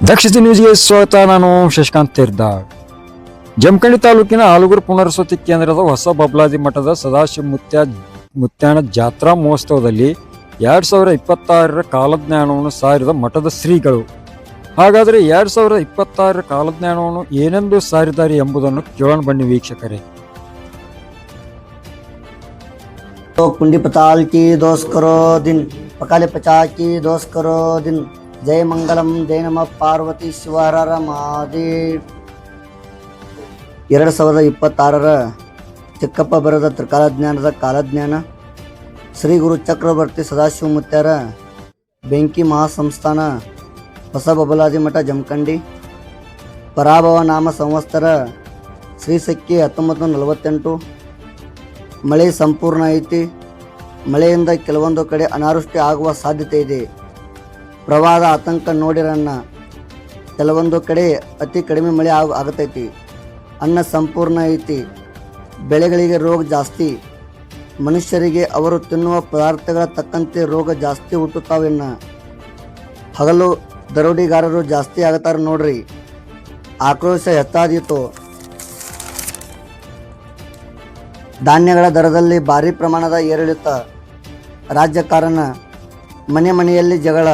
ದಕ್ಷಿಣ ನ್ಯೂಸ್ಗೆ ಸ್ವಾಗತ. ನಾನು ಶಶಿಕಾಂತ್ ತೀರ್ದಾಳ್. ಜಮಖಂಡಿ ತಾಲೂಕಿನ ಆಲೂರು ಪುನರ್ವಸತಿ ಕೇಂದ್ರದ ಹೊಸ ಬಬ್ಲಾದಿ ಮಠದ ಸದಾಶಿವ ಮುತ್ಯಾನ ಜಾತ್ರಾ ಮಹೋತ್ಸವದಲ್ಲಿ 2026 ಕಾಲಜ್ಞಾನವನ್ನು ಸಾರಿದ ಮಠದ ಶ್ರೀಗಳು. ಹಾಗಾದರೆ 2026 ಕಾಲಜ್ಞಾನವನ್ನು ಏನೆಂದು ಸಾರಿದ್ದಾರೆ ಎಂಬುದನ್ನು ಕೇಳೋಣ ಬನ್ನಿ ವೀಕ್ಷಕರೇ. कुंडी पताल की दोष करो दिन, पकाले पचा की दोष करो दिन. जय मंगलम जय नमः पार्वती शिवहर महादेव. 2026 ಚಿಕ್ಕಪ್ಪ ಬರೆದ ತ್ರಿಕಾಲಜ್ಞಾನದ ಕಾಲಜ್ಞಾನ ಶ್ರೀ ಗುರು ಚಕ್ರವರ್ತಿ ಸದಾಶಿವ ಮುತ್ಯಾರ ಬೆಂಕಿ ಮಹಾಸಂಸ್ಥಾನ ಹೊಸ ಬಬಲಾದಿ ಮಠ ಜಮಖಂಡಿ. ಪರಾಭವ ನಾಮ ಸಂವತ್ಸರ ಶ್ರೀ ಸಖಿ 1948. ಮಳೆ ಸಂಪೂರ್ಣ ಐತಿ. ಮಳೆಯಿಂದ ಕೆಲವೊಂದು ಕಡೆ ಅನಾವೃಷ್ಟಿ ಆಗುವ ಸಾಧ್ಯತೆ ಇದೆ. ಪ್ರವಾಹದ ಆತಂಕ ನೋಡಿರನ್ನ. ಕೆಲವೊಂದು ಕಡೆ ಅತಿ ಕಡಿಮೆ ಮಳೆ ಆಗತೈತಿ. ಅನ್ನ ಸಂಪೂರ್ಣ ಐತಿ. ಬೆಳೆಗಳಿಗೆ ರೋಗ ಜಾಸ್ತಿ. ಮನುಷ್ಯರಿಗೆ ಅವರು ತಿನ್ನುವ ಪದಾರ್ಥಗಳ ತಕ್ಕಂತೆ ರೋಗ ಜಾಸ್ತಿ ಹುಟ್ಟುತ್ತಾವೆನ್ನ. ಹಗಲು ದರೋಡಿಗಾರರು ಜಾಸ್ತಿ ಆಗತ್ತಾರ ನೋಡ್ರಿ. ಆಕ್ರೋಶ ಹೆಚ್ಚಾದೀತು. ಧಾನ್ಯಗಳ ದರದಲ್ಲಿ ಭಾರಿ ಪ್ರಮಾಣದ ಏರಿಳಿತ. ರಾಜಕಾರಣ, ಮನೆ ಮನೆಯಲ್ಲಿ ಜಗಳ,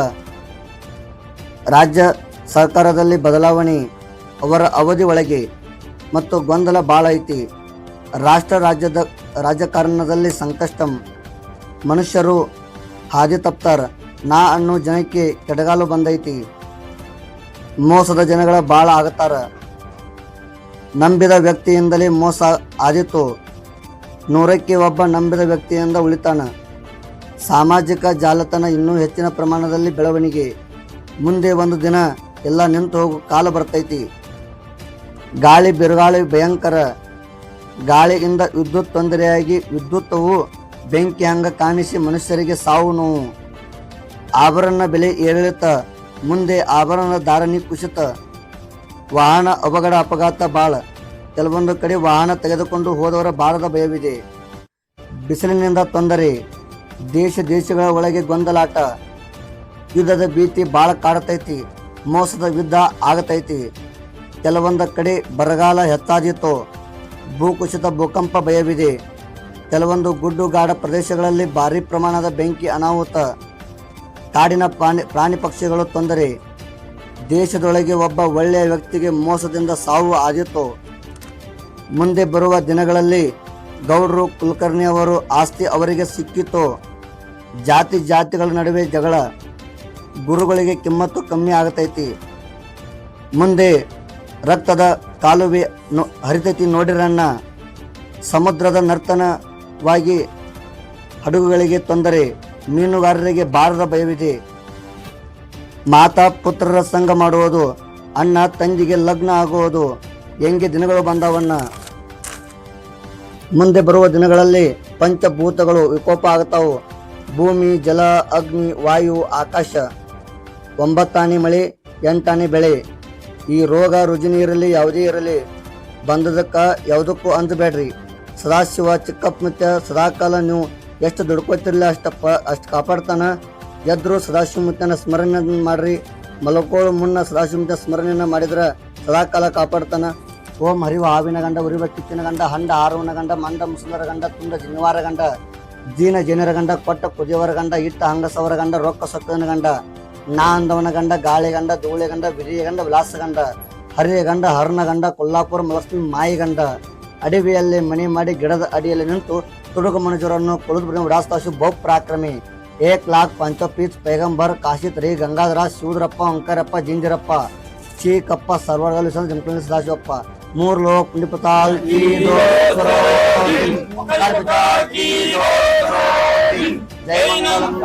ರಾಜ್ಯ ಸರ್ಕಾರದಲ್ಲಿ ಬದಲಾವಣೆ ಅವರ ಅವಧಿ ಒಳಗೆ ಮತ್ತು ಗೊಂದಲ ಭಾಳ ಐತಿ. ರಾಜ್ಯದ ರಾಜಕಾರಣದಲ್ಲಿ ಸಂಕಷ್ಟಂ. ಮನುಷ್ಯರು ಹಾದಿ ತಪ್ತಾರ. ನಾ ಅನ್ನೋ ಜನಕ್ಕೆ ಕೆಡಗಾಲು ಬಂದೈತಿ. ಮೋಸದ ಜನಗಳ ಭಾಳ ಆಗತ್ತಾರ. ನಂಬಿದ ವ್ಯಕ್ತಿಯಿಂದಲೇ ಮೋಸ ಆದಿತು. 100ಕ್ಕೆ ಒಬ್ಬ ನಂಬಿದ ವ್ಯಕ್ತಿಯಿಂದ ಉಳಿತಾನ. ಸಾಮಾಜಿಕ ಜಾಲತಾಣ ಇನ್ನೂ ಹೆಚ್ಚಿನ ಪ್ರಮಾಣದಲ್ಲಿ ಬೆಳವಣಿಗೆ. ಮುಂದೆ ಒಂದು ದಿನ ಎಲ್ಲ ನಿಂತು ಹೋಗೋ ಕಾಲ ಬರ್ತೈತಿ. ಗಾಳಿ ಬಿರುಗಾಳಿ ಭಯಂಕರ. ಗಾಳಿಯಿಂದ ವಿದ್ಯುತ್ ತೊಂದರೆಯಾಗಿ ವಿದ್ಯುತ್ತವು ಬೆಂಕಿ ಹಂಗ ಕಾಣಿಸಿ ಮನುಷ್ಯರಿಗೆ ಸಾವು ನೋವು. ಆಭರಣ ಬೆಲೆ ಏರಿಳಿತ. ಮುಂದೆ ಆಭರಣ ಧಾರಣೆ ಕುಸಿತ. ವಾಹನ ಅಪಘಾತ ಭಾಳ. ಕೆಲವೊಂದು ಕಡೆ ವಾಹನ ತೆಗೆದುಕೊಂಡು ಹೋದವರ ಭಾರದ ಭಯವಿದೆ. ಬಿಸಿಲಿನಿಂದ ತೊಂದರೆ. ದೇಶಗಳ ಒಳಗೆ ಗೊಂದಲಾಟ. ಯುದ್ಧದ ಭೀತಿ ಭಾಳ ಕಾಡತೈತಿ. ಮೋಸದ ಯುದ್ಧ ಆಗತೈತಿ. ಕೆಲವೊಂದು ಕಡೆ ಬರಗಾಲ ಹೆಚ್ಚಾದೀತು. ಭೂಕುಸಿತ ಭೂಕಂಪ ಭಯವಿದೆ. ಕೆಲವೊಂದು ಗುಡ್ಡುಗಾಡ ಪ್ರದೇಶಗಳಲ್ಲಿ ಭಾರಿ ಪ್ರಮಾಣದ ಬೆಂಕಿ ಅನಾಹುತ. ಕಾಡಿನ ಪ್ರಾಣಿ ಪಕ್ಷಿಗಳು ತೊಂದರೆ. ದೇಶದೊಳಗೆ ಒಬ್ಬ ಒಳ್ಳೆಯ ವ್ಯಕ್ತಿಗೆ ಮೋಸದಿಂದ ಸಾವು ಆದೀತು. ಮುಂದೆ ಬರುವ ದಿನಗಳಲ್ಲಿ ಗೌಡ್ರು ಕುಲಕರ್ಣಿ ಅವರು ಆಸ್ತಿ ಅವರಿಗೆ ಸಿಕ್ಕಿತು. ಜಾತಿಗಳ ನಡುವೆ ಜಗಳ. ಗುರುಗಳಿಗೆ ಕಿಮ್ಮತ್ತು ಕಮ್ಮಿ ಆಗತೈತಿ. ಮುಂದೆ ರಕ್ತದ ಕಾಲುವೆ ಹರಿತೈತಿ ನೋಡಿರನ್ನ. ಸಮುದ್ರದ ನರ್ತನವಾಗಿ ಹಡಗುಗಳಿಗೆ ತೊಂದರೆ. ಮೀನುಗಾರರಿಗೆ ಭಾರದ ಭಯವಿದೆ. ಮಾತಾ ಪುತ್ರರ ಸಂಘ ಮಾಡುವುದು. ಅಣ್ಣ ತಂಗಿಗೆ ಲಗ್ನ ಆಗುವುದು. ಹೆಂಗೆ ದಿನಗಳು ಬಂದವನ್ನ. ಮುಂದೆ ಬರುವ ದಿನಗಳಲ್ಲಿ ಪಂಚಭೂತಗಳು ವಿಕೋಪ ಆಗ್ತಾವು. ಭೂಮಿ, ಜಲ, ಅಗ್ನಿ, ವಾಯು, ಆಕಾಶ. 9 ಆನೆ ಮಳೆ, 8 ಆನೆ ಬೆಳೆ. ಈ ರೋಗ ರುಜಿನ ಇರಲಿ ಯಾವುದೇ ಇರಲಿ ಬಂದದಕ್ಕ ಯಾವುದಕ್ಕೂ ಅಂಜಬೇಡ್ರಿ. ಸದಾಶಿವ ಚಿಕ್ಕಪ್ಪ ಮುತ್ಯ ಸದಾಕಾಲ ನೀವು ಎಷ್ಟು ದುಡ್ಕೋತಿರ್ಲಿ ಅಷ್ಟು ಕಾಪಾಡ್ತಾನ. ಎದ್ರು ಸದಾಶಿವ ಮುತ್ಯನ ಸ್ಮರಣೆ ಮಾಡ್ರಿ. ಮಲಕೋಳು ಮುನ್ನ ಸದಾಶಿವ ಮುತ್ಯ ಸ್ಮರಣೆಯನ್ನ ಮಾಡಿದ್ರ ಸದಾಕಾಲ ಕಾಪಾಡ್ತಾನ. ಓಂ ಹರಿವ ಹಾವಿನ ಗಂಡ, ಉರಿವ ಕಿಚ್ಚಿನ ಗಂಡ, ಹಂಡ ಹಾರುವನ ಗಂಡ, ಮಂಡ ಮುಸುಂದರ ಗಂಡ, ತುಂಡ ಜಿನವಾರ ಗಂಡ, ಜೀನ ಜೇನರ ಗಂಡ, ಕೊಟ್ಟ ಕುದಿಯವರ ಗಂಡ, ಇಟ್ಟ ಹಂಗಸವರ ಗಂಡ, ರೊಕ್ಕ ಸೊಕ್ಕನ ಗಂಡ, ನಾ ಅಂದವನ ಗಂಡ, ಗಾಳಿ ಗಂಡ, ಧೂಳೆ ಗಂಡ, ಬಿರಿಯ ಗಂಡ, ವಿಲಾಸ ಗಂಡ, ಹರಿಯ ಗಂಡ, ಹರ್ನ ಗಂಡ, ಕೊಲ್ಲಾಪುರ ಮಲಕ್ಷ್ಮಿ ಮಾಯಿ ಗಂಡ. ಅಡವಿಯಲ್ಲಿ ಮನೆ ಮಾಡಿ ಗಿಡದ ಅಡಿಯಲ್ಲಿ ನಿಂತು ತುಡುಗು ಮನುಜರನ್ನು ಕೊಳುದು ವಿಡಾಸ್ತಾಶು ಬಹುಪ್ರಾಕ್ರಮಿ. 1,05,5 ಪೈಗಂಬರ್ ಕಾಶಿತ್ ರೀ ಗಂಗಾಧರ ಶಿವದ್ರಪ್ಪ ಅಂಕರಪ್ಪ ಜಿಂಜರಪ್ಪ ಚೀಕಪ್ಪ ಸರ್ವರ್ಗಲ್ಲಿ ಜಮಖಂಡಿ ಸದಾಶಿವಪ್ಪ. 3 ಲೋಕ ಕುಂಡಿ ಪತಾಲ್ ಕಿ ಜೈ ಮಂಗಲಂ.